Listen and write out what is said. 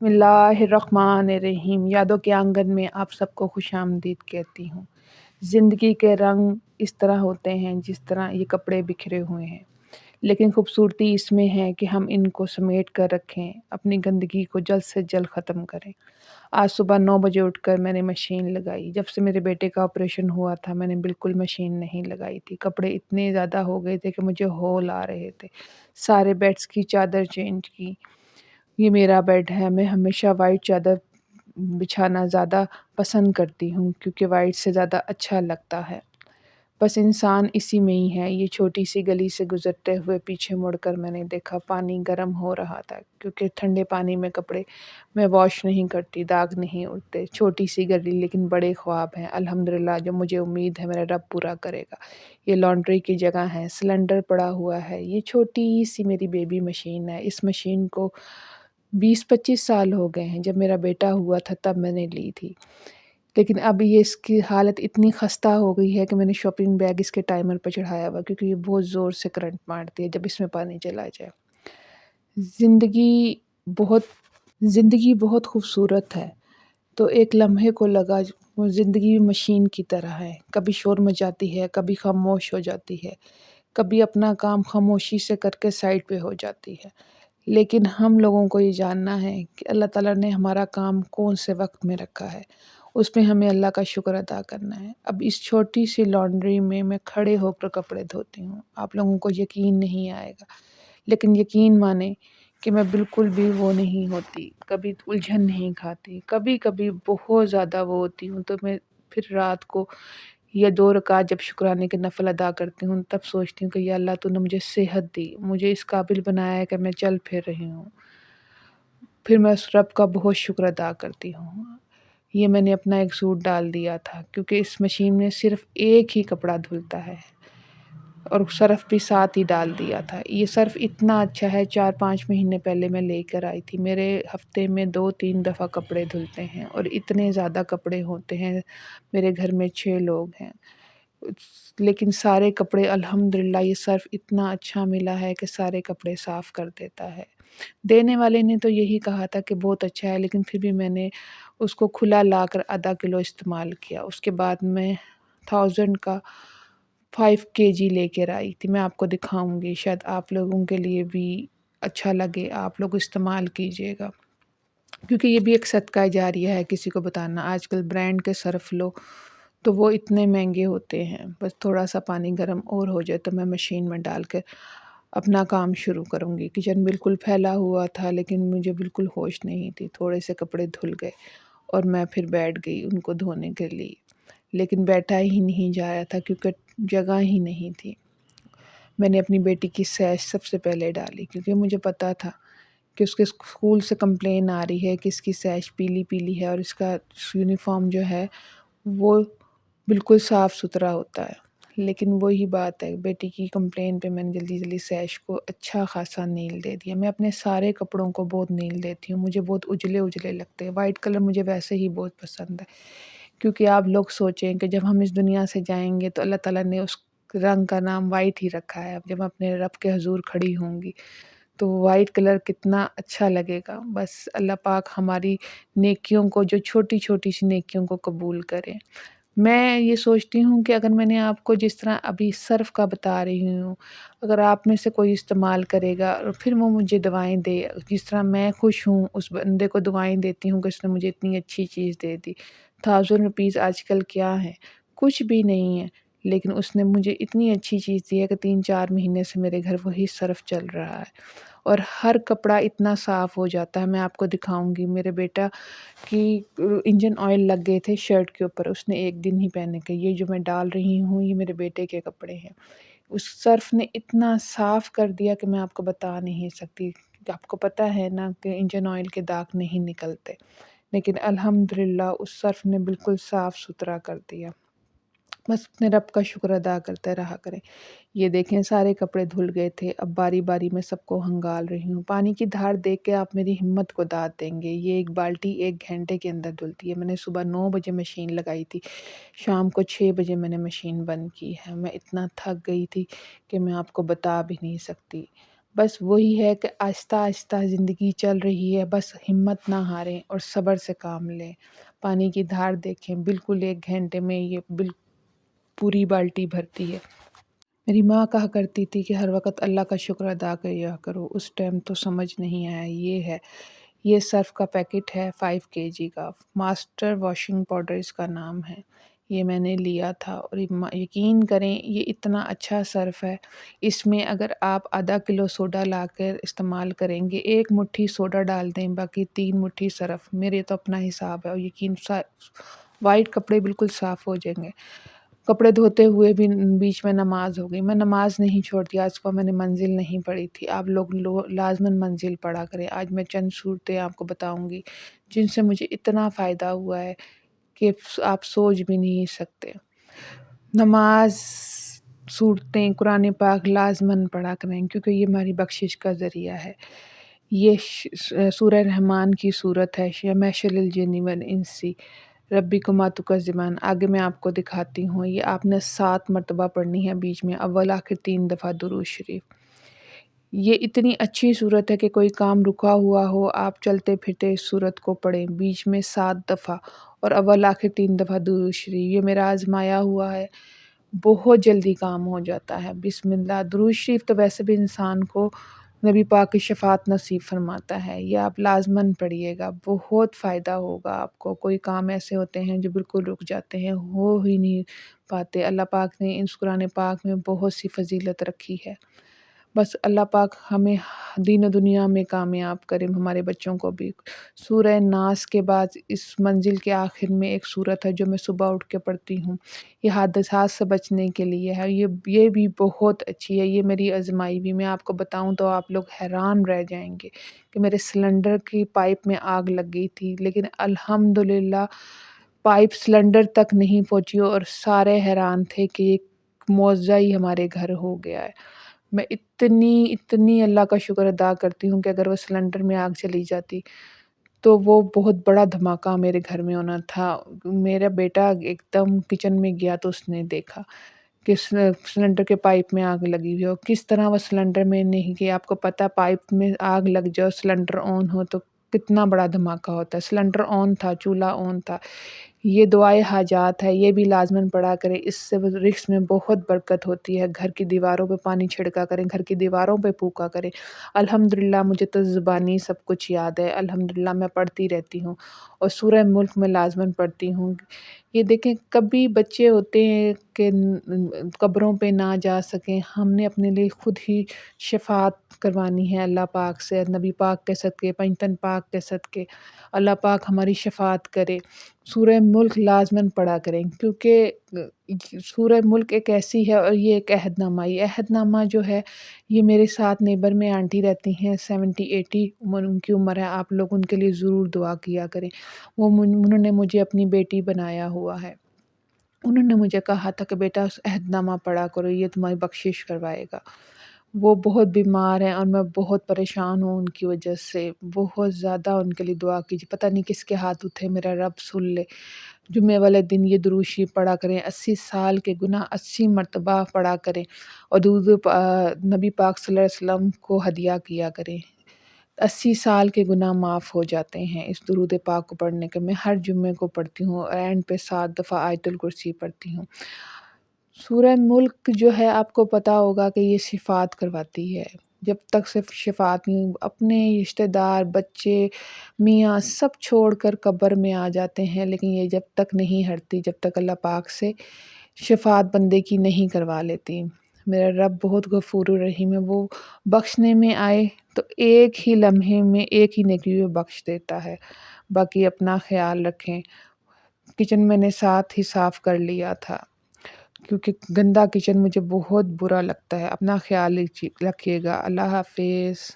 بسم اللہ الرحمن الرحیم۔ یادوں کے آنگن میں آپ سب کو خوش آمدید کہتی ہوں۔ زندگی کے رنگ اس طرح ہوتے ہیں جس طرح یہ کپڑے بکھرے ہوئے ہیں، لیکن خوبصورتی اس میں ہے کہ ہم ان کو سمیٹ کر رکھیں، اپنی گندگی کو جلد سے جلد ختم کریں۔ آج صبح 9 بجے اٹھ کر میں نے مشین لگائی۔ جب سے میرے بیٹے کا آپریشن ہوا تھا میں نے بالکل مشین نہیں لگائی تھی۔ کپڑے اتنے زیادہ ہو گئے تھے کہ مجھے ہول آ رہے تھے۔ سارے بیڈز کی چادر چینج کی۔ یہ میرا بیڈ ہے، میں ہمیشہ وائٹ چادر بچھانا زیادہ پسند کرتی ہوں کیونکہ وائٹ سے زیادہ اچھا لگتا ہے۔ بس انسان اسی میں ہی ہے۔ یہ چھوٹی سی گلی سے گزرتے ہوئے پیچھے مڑ کر میں نے دیکھا پانی گرم ہو رہا تھا کیونکہ ٹھنڈے پانی میں کپڑے میں واش نہیں کرتی، داغ نہیں اڑتے۔ چھوٹی سی گلی لیکن بڑے خواب ہیں، الحمدللہ، جو مجھے امید ہے میرا رب پورا کرے گا۔ یہ لانڈری کی جگہ ہے، سلنڈر پڑا ہوا ہے۔ یہ چھوٹی سی میری بیبی مشین ہے۔ اس مشین کو 20-25 سال ہو گئے ہیں۔ جب میرا بیٹا ہوا تھا تب میں نے لی تھی، لیکن اب یہ اس کی حالت اتنی خستہ ہو گئی ہے کہ میں نے شاپنگ بیگ اس کے ٹائمر پہ چڑھایا ہوا کیونکہ یہ بہت زور سے کرنٹ مارتی ہے جب اس میں پانی چلا جائے۔ زندگی بہت خوبصورت ہے، تو ایک لمحے کو لگا وہ زندگی مشین کی طرح ہے، کبھی شور مچاتی ہے، کبھی خاموش ہو جاتی ہے، کبھی اپنا کام خاموشی سے کر کے سائڈ پہ ہو جاتی ہے۔ لیکن ہم لوگوں کو یہ جاننا ہے کہ اللہ تعالیٰ نے ہمارا کام کون سے وقت میں رکھا ہے، اس میں ہمیں اللہ کا شکر ادا کرنا ہے۔ اب اس چھوٹی سی لانڈری میں کھڑے ہو کر کپڑے دھوتی ہوں۔ آپ لوگوں کو یقین نہیں آئے گا، لیکن یقین مانیں کہ میں بالکل بھی وہ نہیں ہوتی، کبھی الجھن نہیں کھاتی۔ کبھی کبھی بہت زیادہ وہ ہوتی ہوں تو میں پھر رات کو یا 2 رکعت جب شکرانے کے نفل ادا کرتی ہوں تب سوچتی ہوں کہ یا اللہ تو نے مجھے صحت دی، مجھے اس قابل بنایا ہے کہ میں چل پھر رہی ہوں۔ پھر میں اس رب کا بہت شکر ادا کرتی ہوں۔ یہ میں نے اپنا ایک سوٹ ڈال دیا تھا کیونکہ اس مشین میں صرف ایک ہی کپڑا دھلتا ہے اور سرف بھی ساتھ ہی ڈال دیا تھا۔ یہ سرف اتنا اچھا ہے، 4-5 مہینے پہلے میں لے کر آئی تھی۔ میرے ہفتے میں 2-3 دفعہ کپڑے دھلتے ہیں اور اتنے زیادہ کپڑے ہوتے ہیں۔ میرے گھر میں 6 لوگ ہیں، لیکن سارے کپڑے الحمدللہ یہ سرف اتنا اچھا ملا ہے کہ سارے کپڑے صاف کر دیتا ہے۔ دینے والے نے تو یہی کہا تھا کہ بہت اچھا ہے، لیکن پھر بھی میں نے اس کو کھلا لا کر آدھا کلو استعمال کیا۔ اس کے بعد میں 1000 کا 5 kg لے کر آئی تھی۔ میں آپ کو دکھاؤں گی، شاید آپ لوگوں کے لیے بھی اچھا لگے، آپ لوگ استعمال کیجیے گا کیونکہ یہ بھی ایک صدقہ جاریہ ہے کسی کو بتانا۔ آج کل برانڈ کے صرف لو تو وہ اتنے مہنگے ہوتے ہیں، بس تھوڑا سا پانی گرم اور ہو جائے تو میں مشین میں ڈال کے اپنا کام شروع کروں گی۔ کچن بالکل پھیلا ہوا تھا لیکن مجھے بالکل ہوش نہیں تھی، تھوڑے سے کپڑے دھل گئے اور میں پھر بیٹھ گئی ان کو دھونے کے لیے، لیکن بیٹھا ہی نہیں جا رہا تھا کیونکہ جگہ ہی نہیں تھی۔ میں نے اپنی بیٹی کی سیش سب سے پہلے ڈالی کیونکہ مجھے پتا تھا کہ اس کے اسکول سے کمپلین آ رہی ہے کہ اس کی سیش پیلی پیلی ہے اور اس کا یونیفارم جو ہے وہ بالکل صاف ستھرا ہوتا ہے۔ لیکن وہی بات ہے، بیٹی کی کمپلین پہ میں نے جلدی جلدی سیش کو اچھا خاصا نیل دے دیا۔ میں اپنے سارے کپڑوں کو بہت نیل دیتی ہوں، مجھے بہت اجلے اجلے لگتے ہیں۔ وائٹ کلر مجھے ویسے ہی بہت پسند ہے کیونکہ آپ لوگ سوچیں کہ جب ہم اس دنیا سے جائیں گے تو اللہ تعالیٰ نے اس رنگ کا نام وائٹ ہی رکھا ہے۔ اب جب میں اپنے رب کے حضور کھڑی ہوں گی تو وائٹ کلر کتنا اچھا لگے گا۔ بس اللہ پاک ہماری نیکیوں کو، جو چھوٹی چھوٹی سی نیکیوں کو قبول کرے۔ میں یہ سوچتی ہوں کہ اگر میں نے آپ کو جس طرح ابھی صرف کا بتا رہی ہوں، اگر آپ میں سے کوئی استعمال کرے گا اور پھر وہ مجھے دعائیں دے، جس طرح میں خوش ہوں اس بندے کو دعائیں دیتی ہوں کہ اس نے مجھے اتنی اچھی چیز دے دی۔ 1000 روپیز آج کل کیا ہے؟ کچھ بھی نہیں ہے، لیکن اس نے مجھے اتنی اچھی چیز دی ہے کہ 3-4 مہینے سے میرے گھر وہی صرف چل رہا ہے اور ہر کپڑا اتنا صاف ہو جاتا ہے۔ میں آپ کو دکھاؤں گی، میرے بیٹا کی انجن آئل لگ گئے تھے شرٹ کے اوپر، اس نے ایک دن ہی پہنے کے۔ یہ جو میں ڈال رہی ہوں یہ میرے بیٹے کے کپڑے ہیں۔ اس صرف نے اتنا صاف کر دیا کہ میں آپ کو بتا نہیں سکتی۔ آپ کو پتہ ہے نا کہ انجن آئل کے داغ نہیں نکلتے، لیکن الحمدللہ اس صرف نے بالکل صاف ستھرا کر دیا۔ بس اپنے رب کا شکر ادا کرتے رہا کریں۔ یہ دیکھیں سارے کپڑے دھل گئے تھے، اب باری باری میں سب کو ہنگال رہی ہوں۔ پانی کی دھار دیکھ کے آپ میری ہمت کو داد دیں گے، یہ ایک بالٹی 1 گھنٹے کے اندر دھلتی ہے۔ میں نے صبح 9 بجے مشین لگائی تھی، شام کو 6 بجے میں نے مشین بند کی ہے۔ میں اتنا تھک گئی تھی کہ میں آپ کو بتا بھی نہیں سکتی۔ بس وہی ہے کہ آہستہ آہستہ زندگی چل رہی ہے، بس ہمت نہ ہاریں اور صبر سے کام لیں۔ پانی کی دھار دیکھیں، بالکل 1 گھنٹے میں یہ پوری بالٹی بھرتی ہے۔ میری ماں کہا کرتی تھی کہ ہر وقت اللہ کا شکر ادا کیا کرو، اس ٹائم تو سمجھ نہیں آیا۔ یہ سرف کا پیکٹ ہے 5 kg کا، ماسٹر واشنگ پاؤڈر اس کا نام ہے۔ یہ میں نے لیا تھا اور یقین کریں یہ اتنا اچھا سرف ہے، اس میں اگر آپ ½ کلو سوڈا لا کر استعمال کریں گے، 1 مٹھی سوڈا ڈال دیں، باقی 3 مٹھی سرف، میرے تو اپنا حساب ہے، اور یقین وائٹ کپڑے بالکل صاف ہو جائیں گے۔ کپڑے دھوتے ہوئے بھی بیچ میں نماز ہو گئی، میں نماز نہیں چھوڑتی، آج صبح میں نے منزل نہیں پڑھی تھی، آپ لوگ لازماً منزل پڑھا کریں۔ آج میں چند صورتیں آپ کو بتاؤں گی جن سے مجھے اتنا فائدہ ہوا ہے کہ آپ سوچ بھی نہیں سکتے۔ نماز، صورتیں، قرآن پاک لازماً پڑھا کریں کیونکہ یہ ہماری بخشش کا ذریعہ ہے۔ یہ سورہ رحمان کی صورت ہے، یمحش للجن والانس ربکما تکذبان۔ آگے میں آپ کو دکھاتی ہوں، یہ آپ نے 7 مرتبہ پڑھنی ہے، بیچ میں اول آخر 3 دفعہ درود شریف۔ یہ اتنی اچھی صورت ہے کہ کوئی کام رکا ہوا ہو، آپ چلتے پھرتے اس صورت کو پڑھیں، بیچ میں 7 دفعہ اور اول آخر 3 دفعہ درود شریف۔ یہ میرا آزمایا ہوا ہے، بہت جلدی کام ہو جاتا ہے۔ بسم اللہ، درود شریف تو ویسے بھی انسان کو نبی پاک کی شفاعت نصیب فرماتا ہے، یہ آپ لازماً پڑھیے گا، بہت فائدہ ہوگا آپ کو۔ کوئی کام ایسے ہوتے ہیں جو بالکل رک جاتے ہیں، ہو ہی نہیں پاتے، اللہ پاک نے اس قرآن پاک میں بہت سی فضیلت رکھی ہے۔ بس اللہ پاک ہمیں دین و دنیا میں کامیاب کرے، ہمارے بچوں کو بھی۔ سورہ ناس کے بعد اس منزل کے آخر میں ایک سورت ہے جو میں صبح اٹھ کے پڑھتی ہوں، یہ حادثات سے بچنے کے لیے ہے، یہ بھی بہت اچھی ہے، یہ میری آزمائی بھی۔ میں آپ کو بتاؤں تو آپ لوگ حیران رہ جائیں گے کہ میرے سلنڈر کی پائپ میں آگ لگ گئی تھی، لیکن الحمدللہ پائپ سلنڈر تک نہیں پہنچی اور سارے حیران تھے کہ ایک معجزہ ہی ہمارے گھر ہو گیا ہے۔ میں اتنی اللہ کا شکر ادا کرتی ہوں کہ اگر وہ سلنڈر میں آگ چلی جاتی تو وہ بہت بڑا دھماکہ میرے گھر میں ہونا تھا۔ میرا بیٹا ایک دم کچن میں گیا تو اس نے دیکھا کہ سلنڈر کے پائپ میں آگ لگی ہوئی ہو، کس طرح وہ سلنڈر میں نہیں گیا۔ آپ کو پتہ پائپ میں آگ لگ جاؤ، سلنڈر آن ہو تو کتنا بڑا دھماکہ ہوتا ہے۔ سلنڈر آن تھا، چولہا آن تھا۔ یہ دعائے حاجات ہے، یہ بھی لازماً پڑھا کریں، اس سے رزق میں بہت برکت ہوتی ہے۔ گھر کی دیواروں پہ پانی چھڑکا کریں، گھر کی دیواروں پہ پھونکا کریں۔ الحمدللہ مجھے تو زبانی سب کچھ یاد ہے، الحمدللہ میں پڑھتی رہتی ہوں، اور سورہ ملک میں لازماً پڑھتی ہوں۔ یہ دیکھیں کبھی بچے ہوتے ہیں کہ قبروں پہ نہ جا سکیں، ہم نے اپنے لیے خود ہی شفاعت کروانی ہے اللہ پاک سے، نبی پاک کے صدقے، پنجتن پاک کے صدقے، اللہ پاک ہماری شفاعت کرے۔ سورہ ملک لازماً پڑھا کریں کیونکہ سورہ ملک ایک ایسی ہے، اور یہ ایک عہد نامہ، یہ عہد نامہ جو ہے یہ میرے ساتھ نیبر میں آنٹی رہتی ہیں، 70-80 ان کی عمر ہے، آپ لوگ ان کے لیے ضرور دعا کیا کریں۔ انہوں نے مجھے اپنی بیٹی بنایا ہوا ہے، انہوں نے مجھے کہا تھا کہ بیٹا عہد نامہ پڑھا کرو، یہ تمہاری بخشش کروائے گا۔ وہ بہت بیمار ہیں اور میں بہت پریشان ہوں ان کی وجہ سے، بہت زیادہ ان کے لیے دعا کیجیے، پتہ نہیں کس کے ہاتھ اٹھے، میرا رب سن لے۔ جمعے والے دن یہ درود شریف پڑھا کریں، 80 سال کے گناہ 80 مرتبہ پڑھا کریں، اور نبی پاک صلی اللہ علیہ وسلم کو ہدیہ کیا کریں۔ 80 سال کے گناہ معاف ہو جاتے ہیں اس درود پاک کو پڑھنے کے۔ میں ہر جمعے کو پڑھتی ہوں، اینڈ پہ 7 دفعہ آیت الکرسی پڑھتی ہوں۔ سورہ ملک جو ہے آپ کو پتہ ہوگا کہ یہ شفاعت کرواتی ہے، جب تک صرف شفاعت نہیں، اپنے رشتہ دار، بچے، میاں سب چھوڑ کر قبر میں آ جاتے ہیں، لیکن یہ جب تک نہیں ہٹتی جب تک اللہ پاک سے شفاعت بندے کی نہیں کروا لیتی۔ میرا رب بہت غفور الرحیم ہے، وہ بخشنے میں آئے تو ایک ہی لمحے میں ایک ہی نیکی میں بخش دیتا ہے۔ باقی اپنا خیال رکھیں۔ کچن میں نے ساتھ ہی صاف کر لیا تھا کیونکہ گندا کچن مجھے بہت برا لگتا ہے۔ اپنا خیال رکھیے گا، اللہ حافظ۔